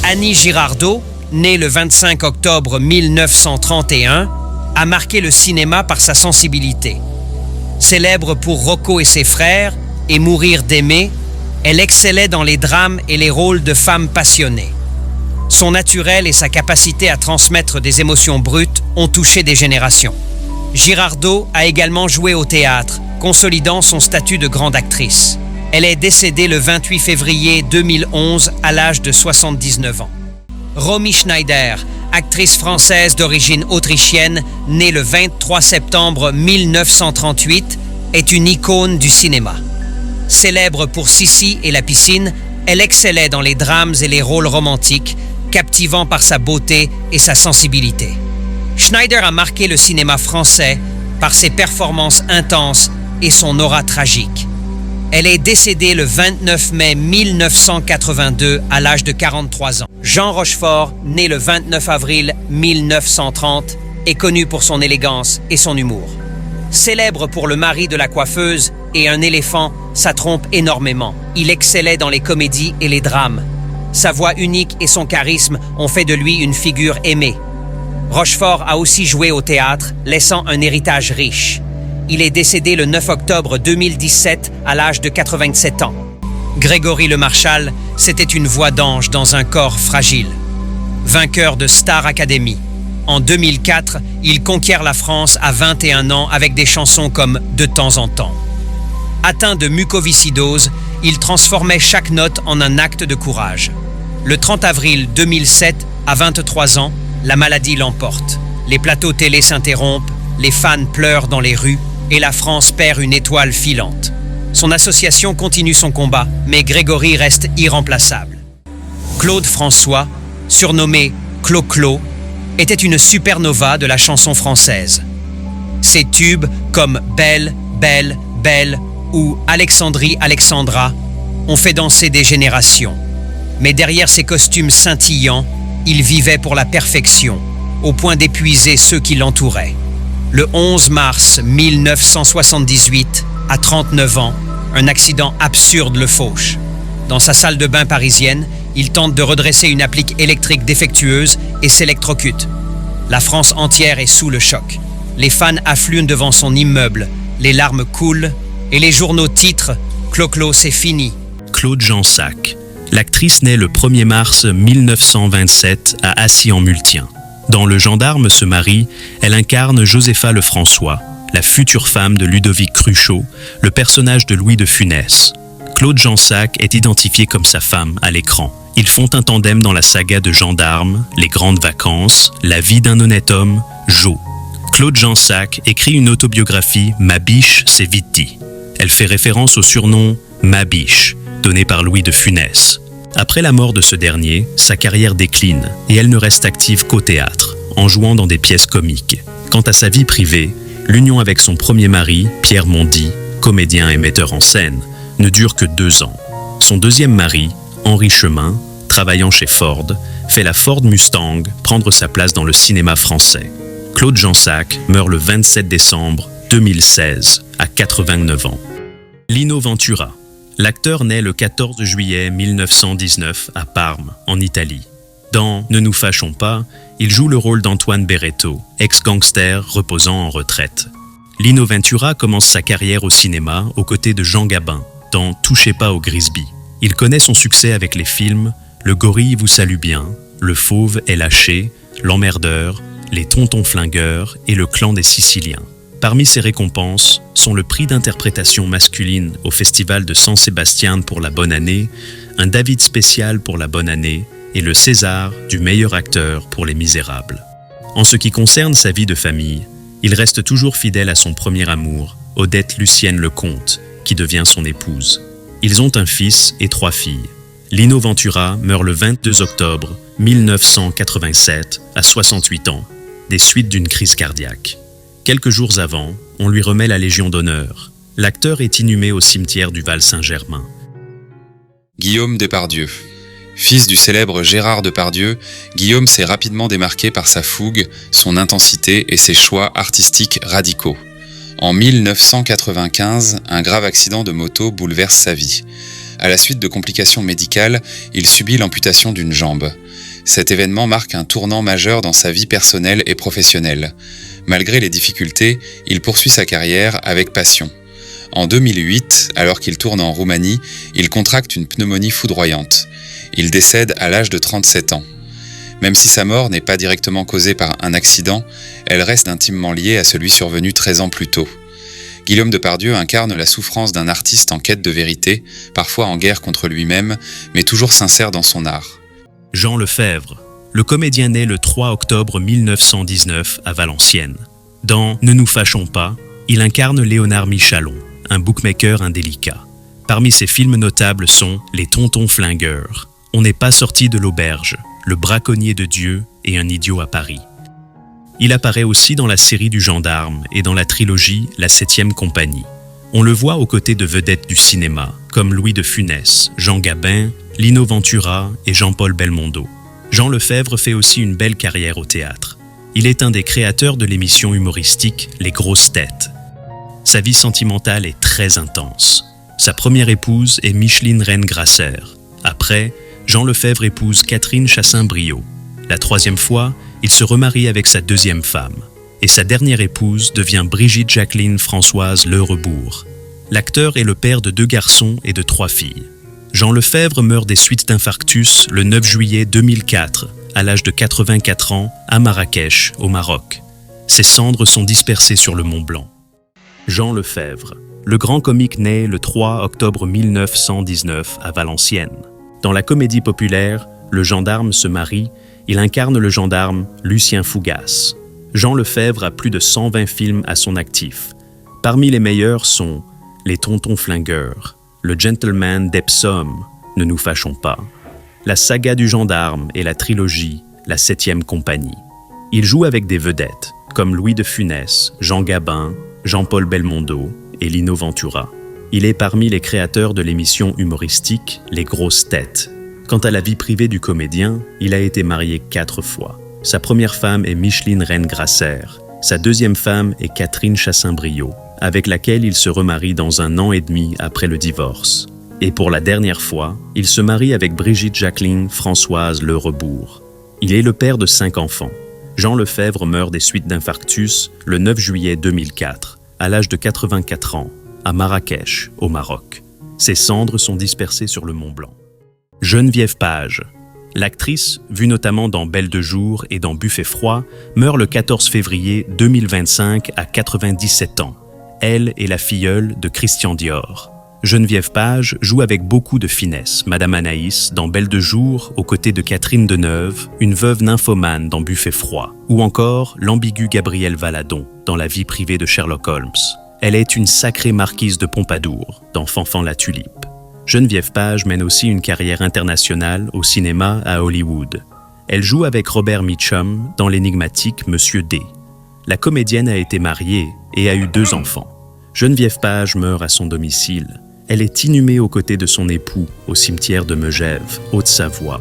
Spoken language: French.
Annie Girardot, née le 25 octobre 1931, a marqué le cinéma par sa sensibilité. Célèbre pour Rocco et ses frères et Mourir d'aimer, elle excellait dans les drames et les rôles de femmes passionnées. Son naturel et sa capacité à transmettre des émotions brutes ont touché des générations. Girardot a également joué au théâtre, consolidant son statut de grande actrice. Elle est décédée le 28 février 2011 à l'âge de 79 ans. Romy Schneider, actrice française d'origine autrichienne, née le 23 septembre 1938, est une icône du cinéma. Célèbre pour Sissi et la piscine, elle excellait dans les drames et les rôles romantiques, captivant par sa beauté et sa sensibilité. Schneider a marqué le cinéma français par ses performances intenses et son aura tragique. Elle est décédée le 29 mai 1982 à l'âge de 43 ans. Jean Rochefort, né le 29 avril 1930, est connu pour son élégance et son humour. Célèbre pour Le mari de la coiffeuse et Un éléphant, ça trompe énormément. Il excellait dans les comédies et les drames. Sa voix unique et son charisme ont fait de lui une figure aimée. Rochefort a aussi joué au théâtre, laissant un héritage riche. Il est décédé le 9 octobre 2017 à l'âge de 87 ans. Grégory Le Marchal, c'était une voix d'ange dans un corps fragile. Vainqueur de Star Academy. En 2004, il conquiert la France à 21 ans avec des chansons comme « De temps en temps ». Atteint de mucoviscidose, il transformait chaque note en un acte de courage. Le 30 avril 2007, à 23 ans, la maladie l'emporte. Les plateaux télé s'interrompent, les fans pleurent dans les rues et la France perd une étoile filante. Son association continue son combat, mais Grégory reste irremplaçable. Claude François, surnommé Clo-Clo, était une supernova de la chanson française. Ses tubes comme Belle, Belle, Belle ou Alexandrie, Alexandra ont fait danser des générations. Mais derrière ses costumes scintillants, il vivait pour la perfection, au point d'épuiser ceux qui l'entouraient. Le 11 mars 1978, à 39 ans, un accident absurde le fauche. Dans sa salle de bain parisienne, il tente de redresser une applique électrique défectueuse et s'électrocute. La France entière est sous le choc. Les fans affluent devant son immeuble, les larmes coulent et les journaux titrent « Clo-Clo, c'est fini ». Claude Jansac. L'actrice naît le 1er mars 1927 à Assy-en-Multien. Dans Le Gendarme se marie, elle incarne Josépha Lefrançois, la future femme de Ludovic Cruchot, le personnage de Louis de Funès. Claude Jansac est identifié comme sa femme à l'écran. Ils font un tandem dans la saga de Gendarme, Les Grandes Vacances, La vie d'un honnête homme, Jo. Claude Jansac écrit une autobiographie « Ma biche, c'est Viti ». Elle fait référence au surnom « Ma biche », donné par Louis de Funès. Après la mort de ce dernier, sa carrière décline et elle ne reste active qu'au théâtre, en jouant dans des pièces comiques. Quant à sa vie privée, l'union avec son premier mari, Pierre Mondy, comédien et metteur en scène, ne dure que 2 ans. Son deuxième mari, Henri Chemin, travaillant chez Ford, fait la Ford Mustang prendre sa place dans le cinéma français. Claude Jansac meurt le 27 décembre 2016, à 89 ans. Lino Ventura. L'acteur naît le 14 juillet 1919 à Parme, en Italie. Dans « Ne nous fâchons pas », il joue le rôle d'Antoine Berretto, ex-gangster reposant en retraite. Lino Ventura commence sa carrière au cinéma aux côtés de Jean Gabin, dans « Touchez pas au Grisby ». Il connaît son succès avec les films « Le gorille vous salue bien »,« Le fauve est lâché »,« L'emmerdeur »,« Les tontons flingueurs » et « Le clan des Siciliens ». Parmi ses récompenses sont le prix d'interprétation masculine au Festival de San Sebastián pour la bonne année, un David spécial pour la bonne année et le César du meilleur acteur pour Les Misérables. En ce qui concerne sa vie de famille, il reste toujours fidèle à son premier amour, Odette Lucienne Lecomte, qui devient son épouse. Ils ont un fils et 3 filles. Lino Ventura meurt le 22 octobre 1987 à 68 ans, des suites d'une crise cardiaque. Quelques jours avant, on lui remet la Légion d'honneur. L'acteur est inhumé au cimetière du Val-Saint-Germain. Guillaume Depardieu. Fils du célèbre Gérard Depardieu, Guillaume s'est rapidement démarqué par sa fougue, son intensité et ses choix artistiques radicaux. En 1995, un grave accident de moto bouleverse sa vie. À la suite de complications médicales, il subit l'amputation d'une jambe. Cet événement marque un tournant majeur dans sa vie personnelle et professionnelle. Malgré les difficultés, il poursuit sa carrière avec passion. En 2008, alors qu'il tourne en Roumanie, il contracte une pneumonie foudroyante. Il décède à l'âge de 37 ans. Même si sa mort n'est pas directement causée par un accident, elle reste intimement liée à celui survenu 13 ans plus tôt. Guillaume Depardieu incarne la souffrance d'un artiste en quête de vérité, parfois en guerre contre lui-même, mais toujours sincère dans son art. Jean Lefebvre. Le comédien naît le 3 octobre 1919 à Valenciennes. Dans « Ne nous fâchons pas », il incarne Léonard Michalon, un bookmaker indélicat. Parmi ses films notables sont « Les Tontons Flingueurs »,« On n'est pas sorti de l'auberge », « Le braconnier de Dieu » et « Un idiot à Paris ». Il apparaît aussi dans la série du Gendarme et dans la trilogie La 7e compagnie. On le voit aux côtés de vedettes du cinéma, comme Louis de Funès, Jean Gabin, Lino Ventura et Jean-Paul Belmondo. Jean Lefebvre fait aussi une belle carrière au théâtre. Il est un des créateurs de l'émission humoristique Les Grosses Têtes. Sa vie sentimentale est très intense. Sa première épouse est Micheline Rennes-Grasser. Après, Jean Lefebvre épouse Catherine Chassaing-Brio. La troisième fois, il se remarie avec sa deuxième femme. Et sa dernière épouse devient Brigitte Jacqueline Françoise Lerebourg. L'acteur est le père de 2 garçons et de 3 filles. Jean Lefebvre meurt des suites d'infarctus le 9 juillet 2004, à l'âge de 84 ans, à Marrakech, au Maroc. Ses cendres sont dispersées sur le Mont Blanc. Jean Lefebvre. Le grand comique naît le 3 octobre 1919 à Valenciennes. Dans la comédie populaire, Le Gendarme se marie, il incarne le gendarme Lucien Fougas. Jean Lefebvre a plus de 120 films à son actif. Parmi les meilleurs sont Les Tontons Flingueurs, Le Gentleman d'Epsom, Ne nous fâchons pas, la saga du gendarme et la trilogie La 7e compagnie. Il joue avec des vedettes, comme Louis de Funès, Jean Gabin, Jean-Paul Belmondo et Lino Ventura. Il est parmi les créateurs de l'émission humoristique Les Grosses Têtes. Quant à la vie privée du comédien, il a été marié 4 fois. Sa première femme est Micheline Rennes-Grasser. Sa deuxième femme est Catherine Chassaing-Brio, avec laquelle il se remarie dans 1 an et demi après le divorce. Et pour la dernière fois, il se marie avec Brigitte Jacqueline Françoise Lerebourg. Il est le père de 5 enfants. Jean Lefebvre meurt des suites d'infarctus le 9 juillet 2004, à l'âge de 84 ans, à Marrakech, au Maroc. Ses cendres sont dispersées sur le Mont Blanc. Geneviève Page. L'actrice, vue notamment dans Belle de jour et dans Buffet froid, meurt le 14 février 2025 à 97 ans. Elle est la filleule de Christian Dior. Geneviève Page joue avec beaucoup de finesse Madame Anaïs dans Belle de jour aux côtés de Catherine Deneuve, une veuve nymphomane dans Buffet froid, ou encore l'ambiguë Gabrielle Valadon dans La vie privée de Sherlock Holmes. Elle est une sacrée marquise de Pompadour dans Fanfan la Tulipe. Geneviève Page mène aussi une carrière internationale au cinéma à Hollywood. Elle joue avec Robert Mitchum dans l'énigmatique Monsieur D. La comédienne a été mariée et a eu 2 enfants. Geneviève Page meurt à son domicile. Elle est inhumée aux côtés de son époux au cimetière de Megève, Haute-Savoie,